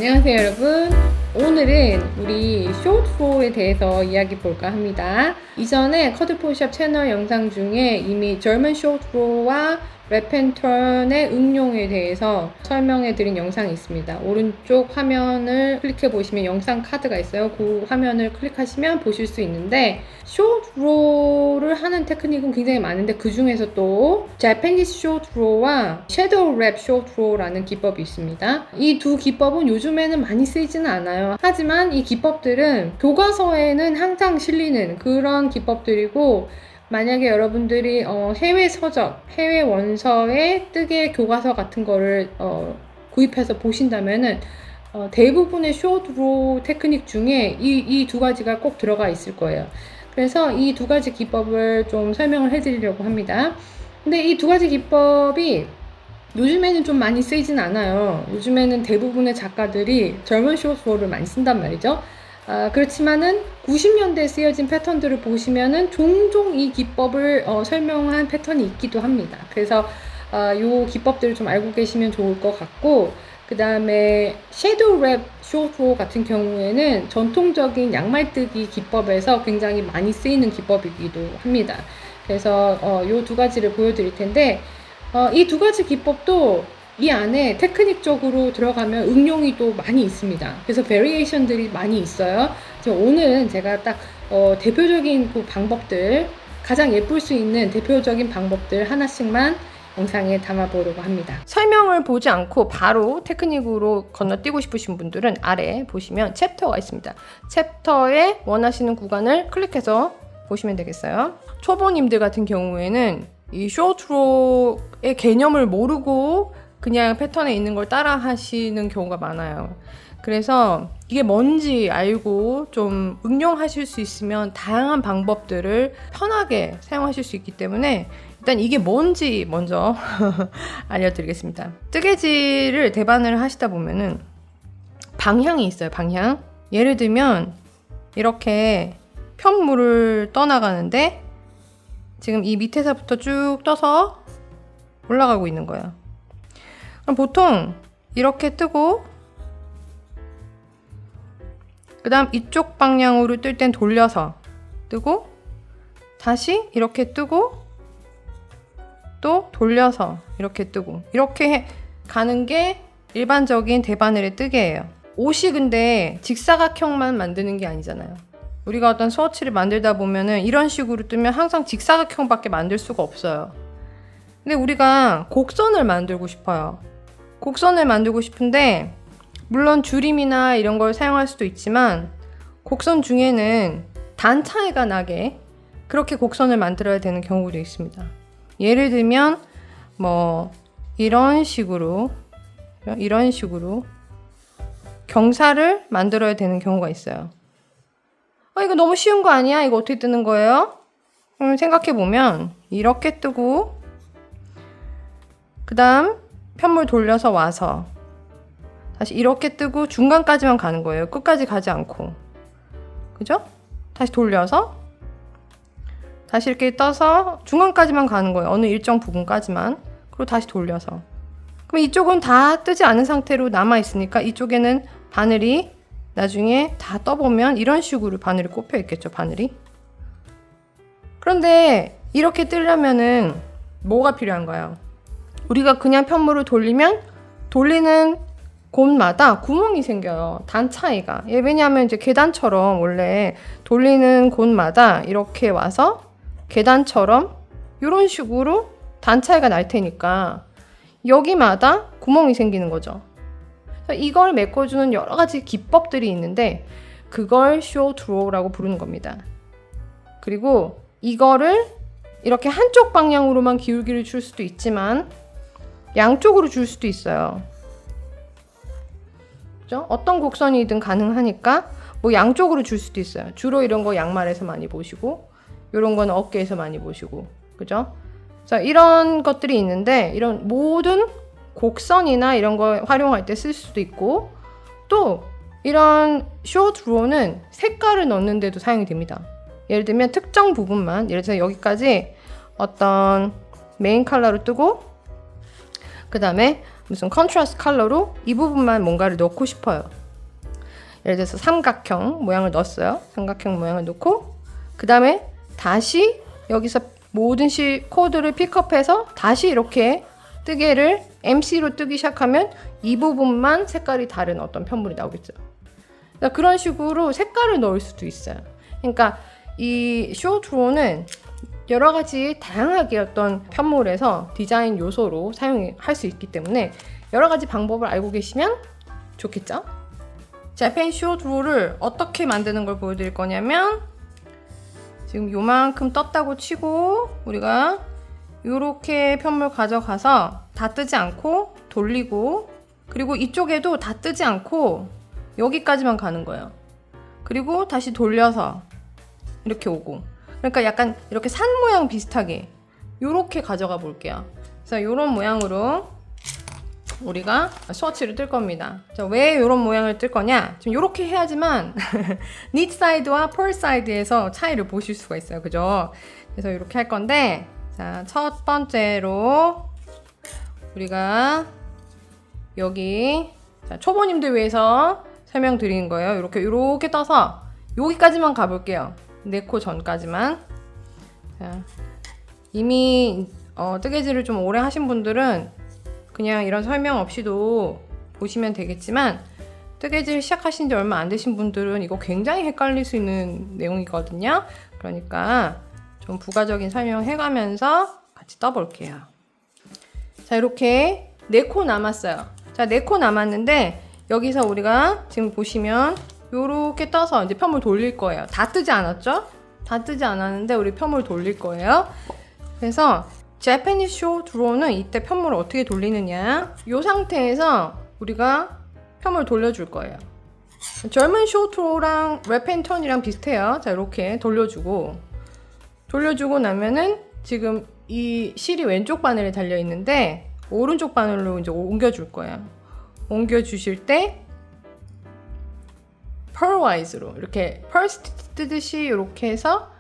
안녕하세요 여러분. 오늘은 우리 숏프로에 대해서 이야기 볼까 합니다. 이전에 커드포샵 채널 영상 중에 이미 German 숏프로와 랩앤턴의 응용에 대해서 설명해 드린 영상이 있습니다. 오른쪽 화면을 클릭해 보시면 영상 카드가 있어요. 그 화면을 클릭하시면 보실 수 있는데 숏로를 하는 테크닉은 굉장히 많은데 그 중에서 또 Japanese 숏로와 Shadow Rap 숏로라는 기법이 있습니다. 이 두 기법은 요즘에는 많이 쓰이지는 않아요. 하지만 이 기법들은 교과서에는 항상 실리는 그런 기법들이고, 만약에 여러분들이 해외 서적, 해외 원서의 뜨개 교과서 같은 거를 구입해서 보신다면은 대부분의 숏로 테크닉 중에 이 두 가지가 꼭 들어가 있을 거예요. 그래서 이 두 가지 기법을 좀 설명을 해드리려고 합니다. 근데 이 두 가지 기법이 요즘에는 좀 많이 쓰이진 않아요. 요즘에는 대부분의 작가들이 젊은 숏로를 많이 쓴단 말이죠. 그렇지만은 90년대에 쓰여진 패턴들을 보시면은 종종 이 기법을 설명한 패턴이 있기도 합니다. 그래서 요 기법들을 좀 알고 계시면 좋을 것 같고, 그 다음에 섀도우 랩 숏로 같은 경우에는 전통적인 양말뜨기 기법에서 굉장히 많이 쓰이는 기법이기도 합니다. 그래서 요 두 가지를 보여드릴 텐데, 이 두 가지 기법도 이 안에 테크닉적으로 들어가면 응용이 또 많이 있습니다. 그래서 베리에이션들이 많이 있어요. 오늘은 제가 딱 대표적인 그 방법들, 가장 예쁠 수 있는 대표적인 방법들 하나씩만 영상에 담아보려고 합니다. 설명을 보지 않고 바로 테크닉으로 건너뛰고 싶으신 분들은 아래 보시면 챕터가 있습니다. 챕터에 원하시는 구간을 클릭해서 보시면 되겠어요. 초보님들 같은 경우에는 이 숏로의 개념을 모르고 그냥 패턴에 있는 걸 따라 하시는 경우가 많아요. 그래서 이게 뭔지 알고 좀 응용하실 수 있으면 다양한 방법들을 편하게 사용하실 수 있기 때문에 일단 이게 뭔지 먼저 알려드리겠습니다. 뜨개질을 대반을 하시다 보면은 방향이 있어요. 방향. 예를 들면 이렇게 편물을 떠나가는데 지금 이 밑에서부터 쭉 떠서 올라가고 있는 거예요. 그럼 보통 이렇게 뜨고 그 다음 이쪽 방향으로 뜰 땐 돌려서 뜨고 다시 이렇게 뜨고 또 돌려서 이렇게 뜨고 이렇게 가는 게 일반적인 대바늘의 뜨개예요. 옷이 근데 직사각형만 만드는 게 아니잖아요. 우리가 어떤 스워치를 만들다 보면은 이런 식으로 뜨면 항상 직사각형밖에 만들 수가 없어요. 근데 우리가 곡선을 만들고 싶어요. 곡선을 만들고 싶은데 물론 줄임이나 이런 걸 사용할 수도 있지만 곡선 중에는 단 차이가 나게 그렇게 곡선을 만들어야 되는 경우도 있습니다. 예를 들면 뭐 이런 식으로 경사를 만들어야 되는 경우가 있어요. 이거 너무 쉬운 거 아니야? 이거 어떻게 뜨는 거예요? 생각해보면 이렇게 뜨고 그 다음 편물 돌려서 와서 다시 이렇게 뜨고 중간까지만 가는 거예요. 끝까지 가지 않고. 그죠? 다시 돌려서 다시 이렇게 떠서 중간까지만 가는 거예요. 어느 일정 부분까지만. 그리고 다시 돌려서. 그럼 이쪽은 다 뜨지 않은 상태로 남아있으니까 이쪽에는 바늘이 나중에 다 떠보면 이런 식으로 바늘이 꼽혀 있겠죠. 바늘이. 그런데 이렇게 뜨려면은 뭐가 필요한가요? 우리가 그냥 편물을 돌리면 돌리는 곳마다 구멍이 생겨요. 단 차이가. 왜냐하면 이제 계단처럼 원래 돌리는 곳마다 이렇게 와서 계단처럼 이런 식으로 단 차이가 날 테니까 여기마다 구멍이 생기는 거죠. 이걸 메꿔주는 여러 가지 기법들이 있는데 그걸 숏로라고 부르는 겁니다. 그리고 이거를 이렇게 한쪽 방향으로만 기울기를 줄 수도 있지만 양쪽으로 줄 수도 있어요. 그죠? 어떤 곡선이든 가능하니까 뭐 양쪽으로 줄 수도 있어요. 주로 이런 거 양말에서 많이 보시고 이런 거는 어깨에서 많이 보시고 그죠? 자, 이런 것들이 있는데 이런 모든 곡선이나 이런 거 활용할 때 쓸 수도 있고 또 이런 숏로는 색깔을 넣는 데도 사용이 됩니다. 예를 들면 특정 부분만 예를 들어서 여기까지 어떤 메인 컬러로 뜨고 그 다음에 무슨 컨트라스트 컬러로 이 부분만 뭔가를 넣고 싶어요. 예를 들어서 삼각형 모양을 넣었어요. 삼각형 모양을 넣고 그 다음에 다시 여기서 모든 코드를 픽업해서 다시 이렇게 뜨개를 MC로 뜨기 시작하면 이 부분만 색깔이 다른 어떤 편물이 나오겠죠. 그러니까 그런 식으로 색깔을 넣을 수도 있어요. 그러니까 이 쇼트로는 여러 가지 다양하게 어떤 편물에서 디자인 요소로 사용할 수 있기 때문에 여러 가지 방법을 알고 계시면 좋겠죠? 재팬 쇼트로를 어떻게 만드는 걸 보여드릴 거냐면 지금 요만큼 떴다고 치고 우리가 요렇게 편물 가져가서 다 뜨지 않고 돌리고 그리고 이쪽에도 다 뜨지 않고 여기까지만 가는 거예요. 그리고 다시 돌려서 이렇게 오고 그러니까 약간 이렇게 산 모양 비슷하게 요렇게 가져가 볼게요. 그래서 요런 모양으로 우리가 스워치를 뜰 겁니다. 자, 왜 이런 모양을 뜰 거냐? 지금 이렇게 해야지만 니트 사이드와 펄 사이드에서 차이를 보실 수가 있어요. 그죠? 그래서 이렇게 할 건데 자, 첫 번째로 우리가 여기 자, 초보님들 위해서 설명드리는 거예요. 이렇게 떠서 여기까지만 가볼게요. 네 코 전까지만. 자, 이미 뜨개질을 좀 오래 하신 분들은 그냥 이런 설명 없이도 보시면 되겠지만 뜨개질 시작하신 지 얼마 안 되신 분들은 이거 굉장히 헷갈릴 수 있는 내용이거든요. 그러니까 좀 부가적인 설명 해가면서 같이 떠볼게요. 자, 이렇게 4코 남았어요. 자, 4코 남았는데 여기서 우리가 지금 보시면 요렇게 떠서 이제 편물 돌릴 거예요. 다 뜨지 않았죠? 다 뜨지 않았는데 우리 편물 돌릴 거예요. 그래서 Japanese short로는 이때 편물을 어떻게 돌리느냐, 이 상태에서 우리가 편물 돌려줄 거예요. German short랑 wrap and turn이랑 비슷해요. 자, 이렇게 돌려주고 나면은 지금 이 실이 왼쪽 바늘에 달려 있는데 오른쪽 바늘로 이제 옮겨줄 거예요. 옮겨주실 때 펄와이즈로 이렇게 펄 스티치 뜨듯이 이렇게 해서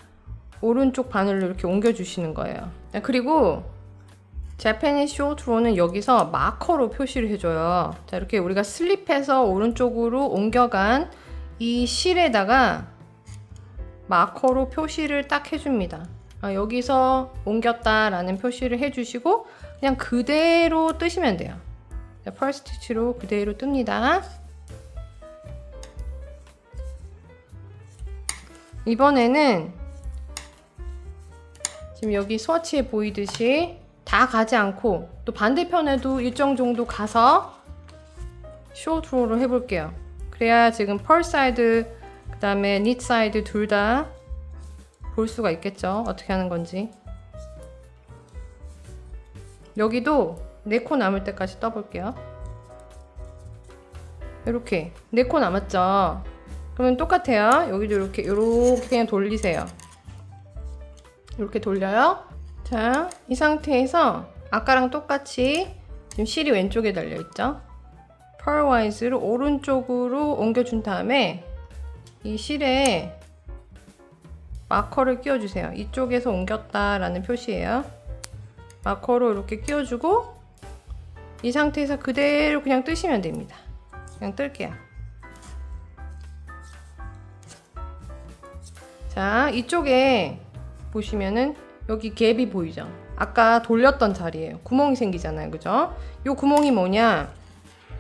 오른쪽 바늘로 이렇게 옮겨주시는 거예요. 그리고 Japanese short로는 여기서 마커로 표시를 해줘요. 자, 이렇게 우리가 슬립해서 오른쪽으로 옮겨간 이 실에다가 마커로 표시를 딱 해줍니다. 여기서 옮겼다라는 표시를 해주시고 그냥 그대로 뜨시면 돼요. 자, 펄 스티치로 그대로 뜹니다. 이번에는 지금 여기 스워치에 보이듯이 다 가지 않고 또 반대편에도 일정 정도 가서 쇼트로를 해볼게요. 그래야 지금 펄 사이드 그 다음에 니트 사이드 둘 다 볼 수가 있겠죠. 어떻게 하는 건지. 여기도 4코 남을 때까지 떠볼게요. 이렇게 4코 남았죠. 그러면 똑같아요. 여기도 이렇게 그냥 돌리세요. 이렇게 돌려요. 자, 이 상태에서 아까랑 똑같이 지금 실이 왼쪽에 달려있죠. 펄와이즈를 오른쪽으로 옮겨준 다음에 이 실에 마커를 끼워주세요. 이쪽에서 옮겼다라는 표시예요. 마커로 이렇게 끼워주고 이 상태에서 그대로 그냥 뜨시면 됩니다. 그냥 뜰게요. 자, 이쪽에 보시면은 여기 갭이 보이죠? 아까 돌렸던 자리예요. 구멍이 생기잖아요. 그죠? 요 구멍이 뭐냐?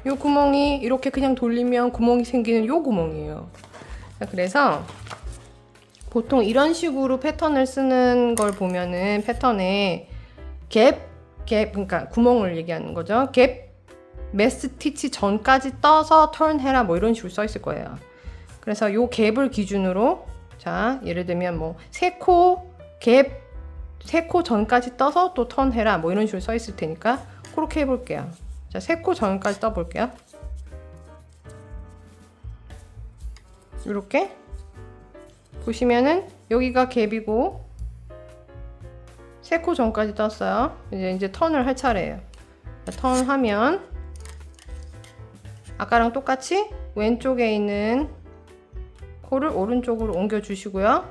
요 구멍이 이렇게 그냥 돌리면 구멍이 생기는 요 구멍이에요. 자, 그래서 보통 이런 식으로 패턴을 쓰는 걸 보면은 패턴에 갭 그러니까 구멍을 얘기하는 거죠. 갭 매스티치 전까지 떠서 턴해라 뭐 이런 식으로 써 있을 거예요. 그래서 요 갭을 기준으로 자, 예를 들면 뭐 3코 갭 3코 전까지 떠서 또 턴해라 뭐 이런 식으로 써 있을 테니까 그렇게 해볼게요. 자, 3코 전까지 떠볼게요. 이렇게 보시면은 여기가 갭이고 3코 전까지 떴어요. 이제 턴을 할 차례예요. 자, 턴하면 아까랑 똑같이 왼쪽에 있는 코를 오른쪽으로 옮겨 주시고요.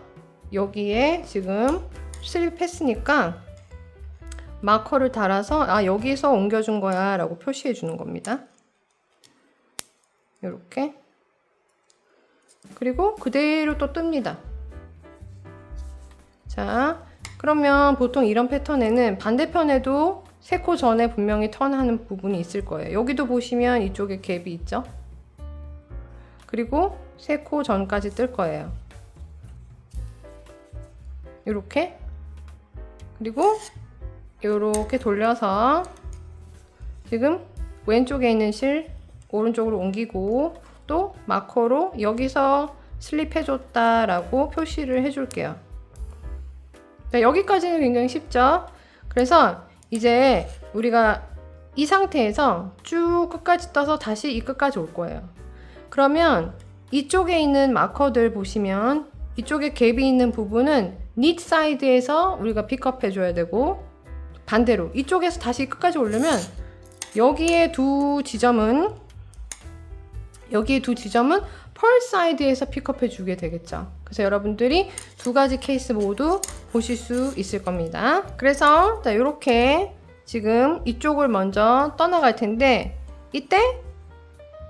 여기에 지금 슬립했으니까 마커를 달아서 여기서 옮겨준 거야 라고 표시해 주는 겁니다. 이렇게. 그리고 그대로 또 뜹니다. 자, 그러면 보통 이런 패턴에는 반대편에도 3코 전에 분명히 턴하는 부분이 있을 거예요. 여기도 보시면 이쪽에 갭이 있죠. 그리고 3코 전까지 뜰 거예요. 이렇게. 그리고 이렇게 돌려서 지금 왼쪽에 있는 실 오른쪽으로 옮기고 또 마커로 여기서 슬립해줬다 라고 표시를 해줄게요. 자, 여기까지는 굉장히 쉽죠. 그래서 이제 우리가 이 상태에서 쭉 끝까지 떠서 다시 이 끝까지 올 거예요. 그러면 이쪽에 있는 마커들 보시면 이쪽에 갭이 있는 부분은 니트 사이드에서 우리가 픽업 해줘야 되고, 반대로 이쪽에서 다시 끝까지 오려면 여기에 두 지점은 펄 사이드에서 픽업해 주게 되겠죠. 그래서 여러분들이 두 가지 케이스 모두 보실 수 있을 겁니다. 그래서 자, 이렇게 지금 이쪽을 먼저 떠나갈 텐데, 이때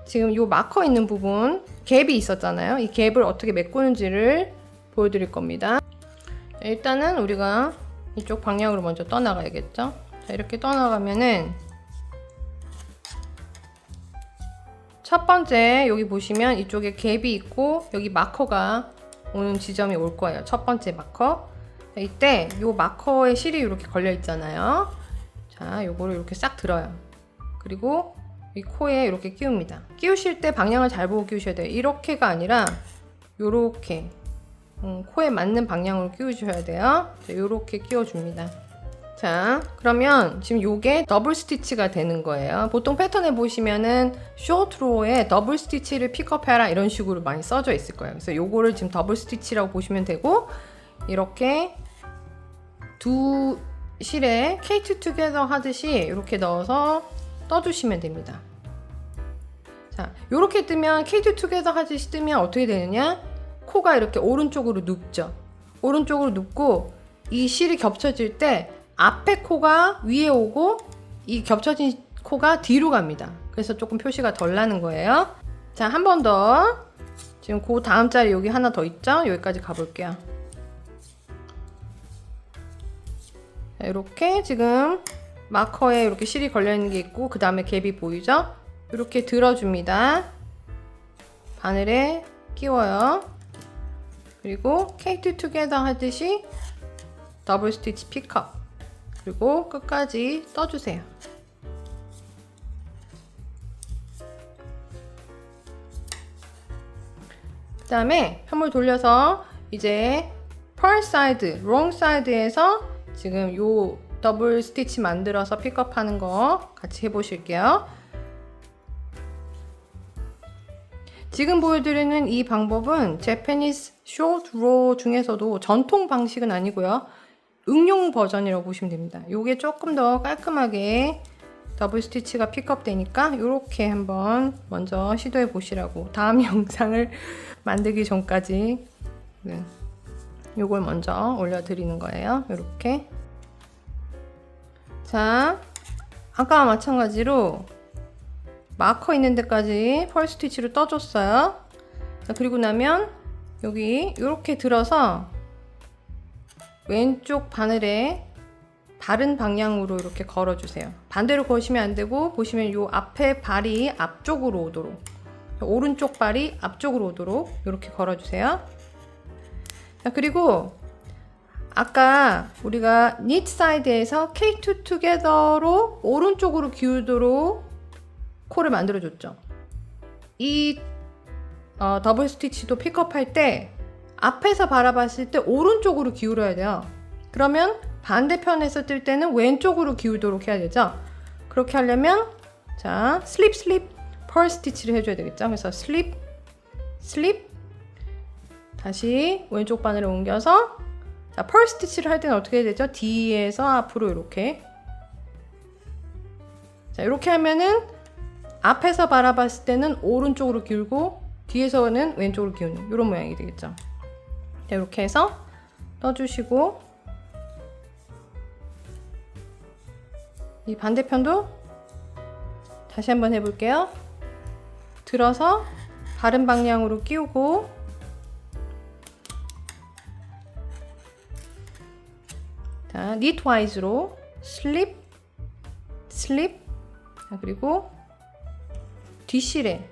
지금 이 마커 있는 부분 갭이 있었잖아요. 이 갭을 어떻게 메꾸는지를 보여드릴 겁니다. 자, 일단은 우리가 이쪽 방향으로 먼저 떠나가야겠죠. 자, 이렇게 떠나가면은 첫 번째 여기 보시면 이쪽에 갭이 있고 여기 마커가 오는 지점이 올 거예요. 첫 번째 마커. 자, 이때 이 마커에 실이 이렇게 걸려 있잖아요. 자, 요거를 이렇게 싹 들어요. 그리고 이 코에 이렇게 끼웁니다. 끼우실 때 방향을 잘 보고 끼우셔야 돼요. 이렇게가 아니라 요렇게 코에 맞는 방향으로 끼우셔야 돼요. 자, 요렇게 끼워줍니다. 자, 그러면 지금 요게 더블 스티치가 되는 거예요. 보통 패턴에 보시면은 숏로에 더블 스티치를 픽업해라 이런 식으로 많이 써져 있을 거예요. 그래서 요거를 지금 더블 스티치라고 보시면 되고, 이렇게 두 실에 케이트 투게더 하듯이 이렇게 넣어서 떠주시면 됩니다. 자, 요렇게 뜨면 케이트 투게더 하듯이 뜨면 어떻게 되느냐? 코가 이렇게 오른쪽으로 눕죠. 오른쪽으로 눕고 이 실이 겹쳐질 때 앞에 코가 위에 오고 이 겹쳐진 코가 뒤로 갑니다. 그래서 조금 표시가 덜 나는 거예요. 자, 한 번 더. 지금 그 다음 자리 여기 하나 더 있죠? 여기까지 가볼게요. 자, 이렇게 지금 마커에 이렇게 실이 걸려있는 게 있고 그 다음에 갭이 보이죠? 이렇게 들어줍니다. 바늘에 끼워요. 그리고 케이트 투게더 하듯이 더블 스티치 픽업. 그리고 끝까지 떠주세요. 그 다음에 편물 돌려서 이제 펄 사이드, 롱 사이드에서 지금 요 더블 스티치 만들어서 픽업하는 거 같이 해보실게요. 지금 보여드리는 이 방법은 제페니스 숏 로 중에서도 전통 방식은 아니고요. 응용 버전이라고 보시면 됩니다. 요게 조금 더 깔끔하게 더블 스티치가 픽업 되니까 이렇게 한번 먼저 시도해 보시라고, 다음 영상을 만들기 전까지 요걸 먼저 올려드리는 거예요. 이렇게. 자, 아까와 마찬가지로 마커 있는 데까지 펄 스티치로 떠줬어요. 자, 그리고 나면 여기 이렇게 들어서 왼쪽 바늘에 바른 방향으로 이렇게 걸어주세요. 반대로 거시면 안 되고, 보시면 요 앞에 발이 앞쪽으로 오도록, 오른쪽 발이 앞쪽으로 오도록 이렇게 걸어주세요. 자, 그리고 아까 우리가 니트 사이드에서 케이트 투게더로 오른쪽으로 기울도록 코를 만들어줬죠. 이 더블 스티치도 픽업할 때 앞에서 바라봤을 때 오른쪽으로 기울어야 돼요. 그러면 반대편에서 뜰 때는 왼쪽으로 기울도록 해야 되죠. 그렇게 하려면 자, 슬립 펄 스티치를 해줘야 되겠죠. 그래서 슬립 다시 왼쪽 바늘을 옮겨서, 자, 펄 스티치를 할 때는 어떻게 해야 되죠? 뒤에서 앞으로 이렇게, 자, 이렇게 하면은 앞에서 바라봤을 때는 오른쪽으로 기울고 뒤에서는 왼쪽으로 기우는 이런 모양이 되겠죠. 이렇게 해서 떠주시고, 이 반대편도 다시 한번 해볼게요. 들어서 바른 방향으로 끼우고 자, 니트와이즈로 슬립, 슬립, 자, 그리고 뒷실에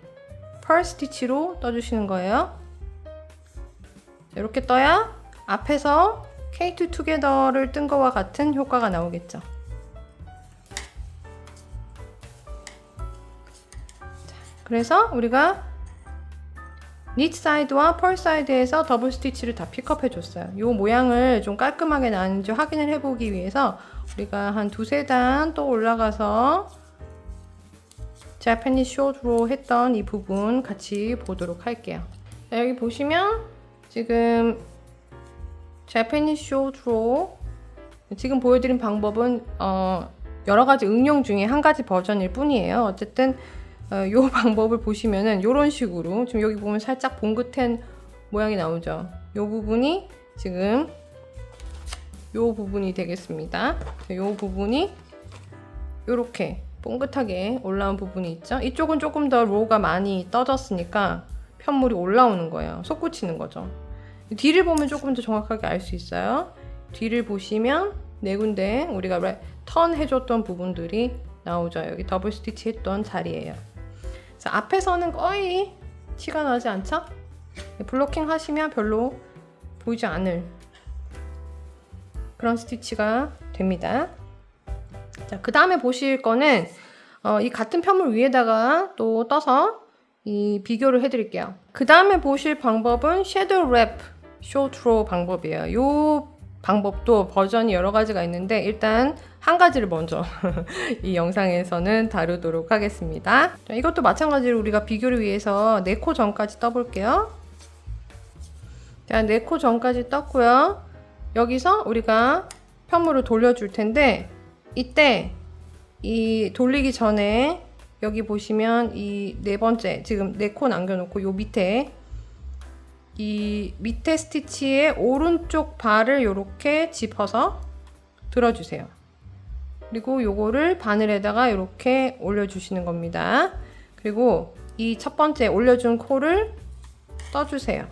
펄 스티치로 떠주시는 거예요. 자, 이렇게 떠야 앞에서 K2 투게더를 뜬 거와 같은 효과가 나오겠죠. 자, 그래서 우리가 니트 사이드와 펄 사이드에서 더블 스티치를 다 픽업해 줬어요. 이 모양을 좀 깔끔하게 나는지 확인을 해보기 위해서 우리가 한 두세 단 또 올라가서 Japanese short로 했던 이 부분 같이 보도록 할게요. 자, 여기 보시면 지금 Japanese short로 지금 보여드린 방법은 여러 가지 응용 중에 한 가지 버전일 뿐이에요. 어쨌든 이 방법을 보시면은 이런 식으로 지금 여기 보면 살짝 봉긋한 모양이 나오죠. 이 부분이 지금 이 부분이 되겠습니다. 이 부분이 이렇게 봉긋하게 올라온 부분이 있죠. 이쪽은 조금 더 로우가 많이 떠졌으니까 편물이 올라오는 거예요. 솟구치는 거죠. 뒤를 보면 조금 더 정확하게 알 수 있어요. 뒤를 보시면 네 군데 우리가 턴 해줬던 부분들이 나오죠. 여기 더블 스티치 했던 자리예요. 자, 앞에서는 거의 티가 나지 않죠? 블로킹 하시면 별로 보이지 않을 그런 스티치가 됩니다. 자, 그 다음에 보실 거는 이 같은 편물 위에다가 또 떠서 이 비교를 해드릴게요. 그 다음에 보실 방법은 섀도우 랩 숏로 방법이에요. 이 방법도 버전이 여러 가지가 있는데 일단 한 가지를 먼저 이 영상에서는 다루도록 하겠습니다. 자, 이것도 마찬가지로 우리가 비교를 위해서 4코 전까지 떠볼게요. 자, 4코 전까지 떴고요. 여기서 우리가 편물을 돌려줄 텐데 이때 이 돌리기 전에 여기 보시면 이 네 번째 지금 4코 남겨놓고 요 밑에 이 밑에 스티치의 오른쪽 발을 이렇게 짚어서 들어주세요. 그리고 요거를 바늘에다가 이렇게 올려주시는 겁니다. 그리고 이 첫 번째 올려준 코를 떠주세요.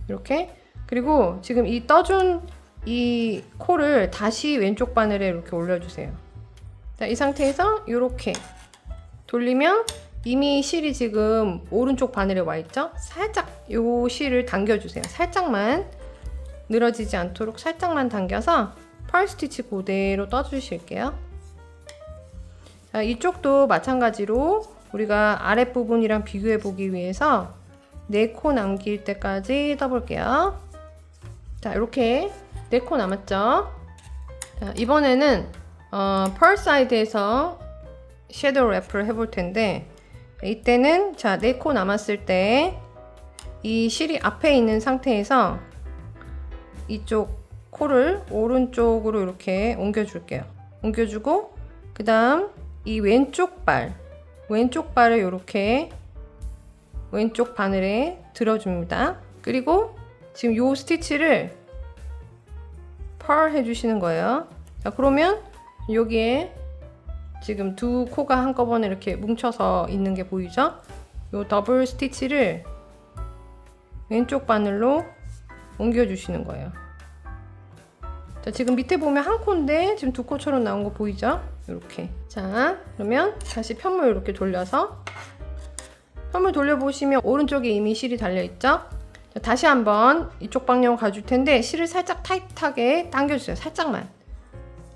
이렇게. 그리고 지금 이 떠준 이 코를 다시 왼쪽 바늘에 이렇게 올려주세요. 자, 이 상태에서 이렇게 돌리면 이미 실이 지금 오른쪽 바늘에 와 있죠? 살짝 요 실을 당겨주세요. 살짝만 늘어지지 않도록 살짝만 당겨서 펄 스티치 그대로 떠주실게요. 자, 이쪽도 마찬가지로 우리가 아랫부분이랑 비교해 보기 위해서 4코 남길 때까지 떠볼게요. 자, 이렇게 4코 남았죠? 자, 이번에는 펄 사이드에서 섀도우 랩을 해볼 텐데 이때는 자, 4코 남았을 때 이 실이 앞에 있는 상태에서 이쪽 코를 오른쪽으로 이렇게 옮겨줄게요. 옮겨주고 그 다음 이 왼쪽 발을 이렇게 왼쪽 바늘에 들어줍니다. 그리고 지금 요 스티치를 펄 해주시는 거예요. 자, 그러면 여기에 지금 두 코가 한꺼번에 이렇게 뭉쳐서 있는 게 보이죠? 요 더블 스티치를 왼쪽 바늘로 옮겨주시는 거예요. 자, 지금 밑에 보면 한 코인데 지금 두 코처럼 나온 거 보이죠? 이렇게. 자, 그러면 다시 편물 이렇게 돌려서 편물 돌려보시면 오른쪽에 이미 실이 달려있죠? 자, 다시 한번 이쪽 방향으로 가줄 텐데 실을 살짝 타이트하게 당겨주세요. 살짝만.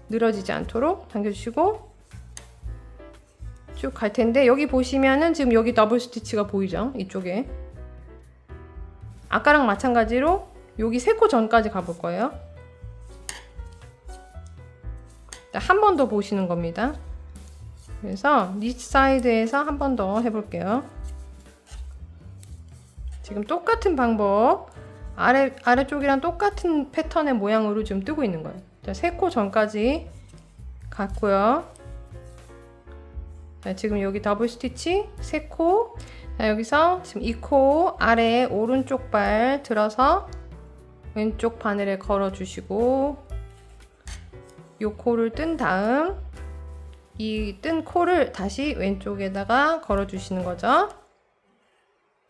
늘어지지 않도록 당겨주시고 쭉 갈 텐데 여기 보시면은 지금 여기 더블 스티치가 보이죠? 이쪽에. 아까랑 마찬가지로 여기 3코 전까지 가볼 거예요. 한 번 더 보시는 겁니다. 그래서 니트 사이드에서 한 번 더 해볼게요. 지금 똑같은 방법 아래쪽이랑 똑같은 패턴의 모양으로 지금 뜨고 있는 거예요. 자, 3코 전까지 갔고요. 자, 지금 여기 더블 스티치 3코. 자, 여기서 지금 2코 아래 오른쪽 발 들어서 왼쪽 바늘에 걸어 주시고 요 코를 뜬 다음 이 뜬 코를 다시 왼쪽에다가 걸어 주시는 거죠.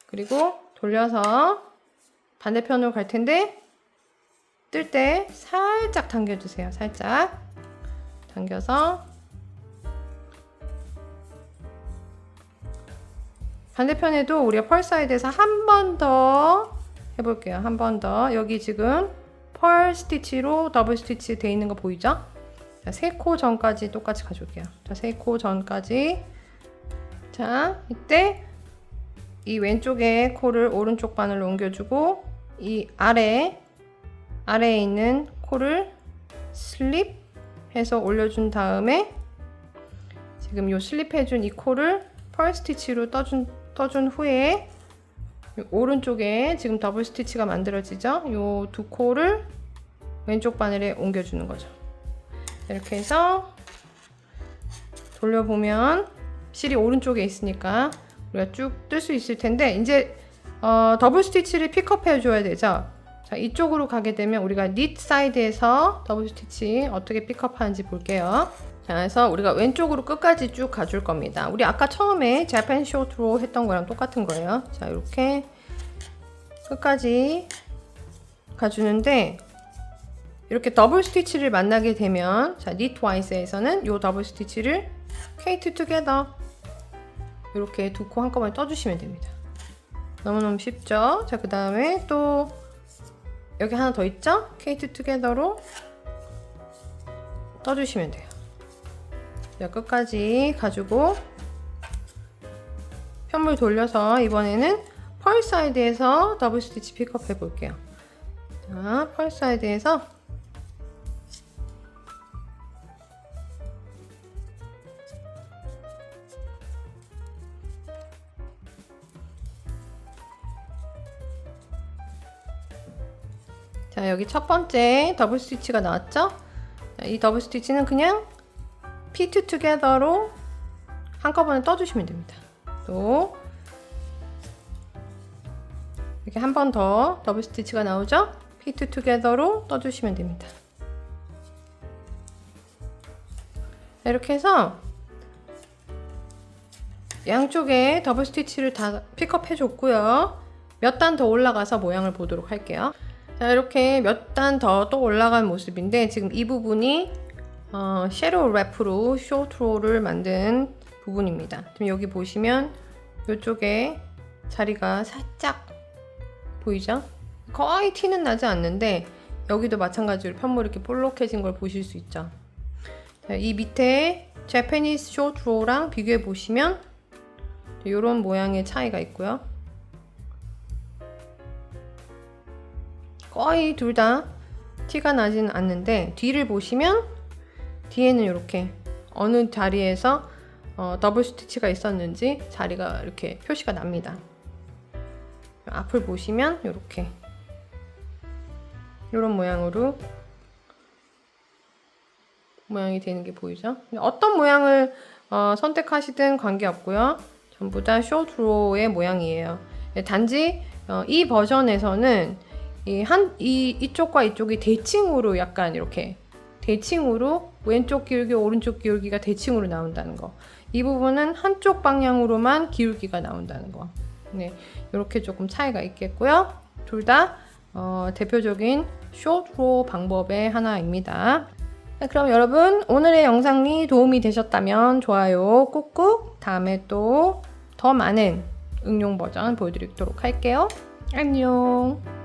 그리고 돌려서 반대편으로 갈 텐데 뜰 때 살짝 당겨주세요. 살짝 당겨서 반대편에도 우리가 펄 사이드에서 한 번 더 해볼게요. 한 번 더. 여기 지금 펄 스티치로 더블 스티치 돼 있는 거 보이죠? 자, 3코 전까지 똑같이 가져올게요. 자, 3코 전까지. 자, 이때 이 왼쪽에 코를 오른쪽 바늘로 옮겨주고 이 아래에 있는 코를 슬립 해서 올려준 다음에 지금 요 슬립해준 이 코를 펄 스티치로 떠준 후에 오른쪽에 지금 더블 스티치가 만들어지죠? 요 두 코를 왼쪽 바늘에 옮겨주는 거죠. 이렇게 해서 돌려보면 실이 오른쪽에 있으니까 우리가 쭉 뜰 수 있을 텐데 이제 더블 스티치를 픽업해 줘야 되죠. 자, 이쪽으로 가게 되면 우리가 닛 사이드에서 더블 스티치 어떻게 픽업하는지 볼게요. 자, 그래서 우리가 왼쪽으로 끝까지 쭉 가줄 겁니다. 우리 아까 처음에 재팬 쇼트로 했던 거랑 똑같은 거예요. 자, 이렇게 끝까지 가주는데 이렇게 더블 스티치를 만나게 되면 자, 닛 와이스에서는 이 더블 스티치를 케이트 투게더 이렇게 두 코 한꺼번에 떠주시면 됩니다. 너무너무 쉽죠? 자, 그 다음에 또 여기 하나 더 있죠? 케이트 투게더로 떠주시면 돼요. 자, 끝까지 가지고 편물 돌려서 이번에는 펄 사이드에서 더블 스티치 픽업 해 볼게요. 자, 펄 사이드에서 자, 여기 첫 번째 더블 스티치가 나왔죠? 자, 이 더블 스티치는 그냥 피트 투게더로 한꺼번에 떠주시면 됩니다. 또 이렇게 한 번 더 더블 스티치가 나오죠? 피트 투게더로 떠주시면 됩니다. 이렇게 해서 양쪽에 더블 스티치를 다 픽업 해줬고요. 몇 단 더 올라가서 모양을 보도록 할게요. 자, 이렇게 몇 단 더 또 올라간 모습인데 지금 이 부분이 섀도우 랩으로 쇼트로를 만든 부분입니다. 지금 여기 보시면 이쪽에 자리가 살짝 보이죠? 거의 티는 나지 않는데 여기도 마찬가지로 편물이 이렇게 볼록해진 걸 보실 수 있죠. 자, 이 밑에 재패니스 쇼트로랑 비교해 보시면 이런 모양의 차이가 있고요. 거의 둘 다 티가 나지는 않는데 뒤를 보시면 뒤에는 이렇게 어느 자리에서 더블 스티치가 있었는지 자리가 이렇게 표시가 납니다. 앞을 보시면 이렇게 이런 모양으로 모양이 되는 게 보이죠? 어떤 모양을 선택하시든 관계없고요. 전부 다 쇼트로의 모양이에요. 단지 이 버전에서는 이쪽과 이쪽이 대칭으로 약간 이렇게 대칭으로 왼쪽 기울기 오른쪽 기울기가 대칭으로 나온다는 거. 이 부분은 한쪽 방향으로만 기울기가 나온다는 거. 네, 이렇게 조금 차이가 있겠고요. 둘 다 대표적인 쇼트로 방법의 하나입니다. 그럼 여러분 오늘의 영상이 도움이 되셨다면 좋아요 꾹꾹, 다음에 또 더 많은 응용 버전 보여드리도록 할게요. 안녕.